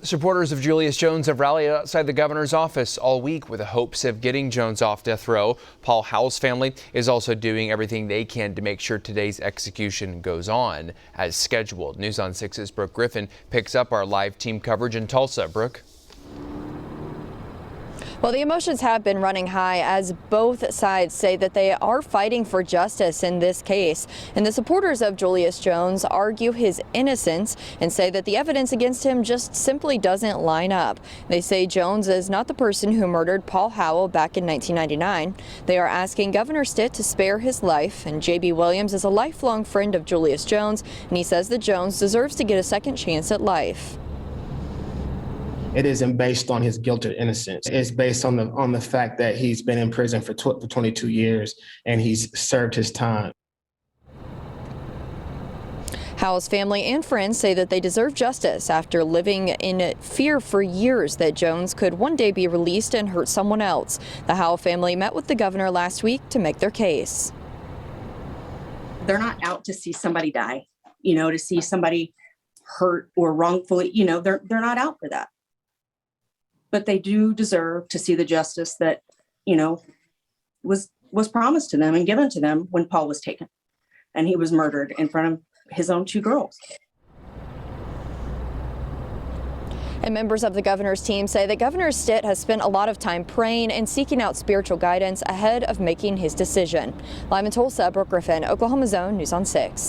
Supporters of Julius Jones have rallied outside the governor's office all week with the hopes of getting Jones off death row. Paul Howell's family is also doing everything they can to make sure today's execution goes on as scheduled. News on 6's Brooke Griffin picks up our live team coverage in Tulsa. Brooke. Well, the emotions have been running high as both sides say that they are fighting for justice in this case. And the supporters of Julius Jones argue his innocence and say that the evidence against him just simply doesn't line up. They say Jones is not the person who murdered Paul Howell back in 1999. They are asking Governor Stitt to spare his life. And J.B. Williams is a lifelong friend of Julius Jones, and he says that Jones deserves to get a second chance at life. It isn't based on his guilt or innocence. It's based on the fact that he's been in prison for 22 years and he's served his time. Howell's family and friends say that they deserve justice after living in fear for years that Jones could one day be released and hurt someone else. The Howell family met with the governor last week to make their case. They're not out to see somebody die, to see somebody hurt or wrongfully, they're not out for that. But they do deserve to see the justice that, was promised to them and given to them when Paul was taken and he was murdered in front of his own two girls. And members of the governor's team say that Governor Stitt has spent a lot of time praying and seeking out spiritual guidance ahead of making his decision. Live in Tulsa, Brooke Griffin, Oklahoma Zone, News on 6.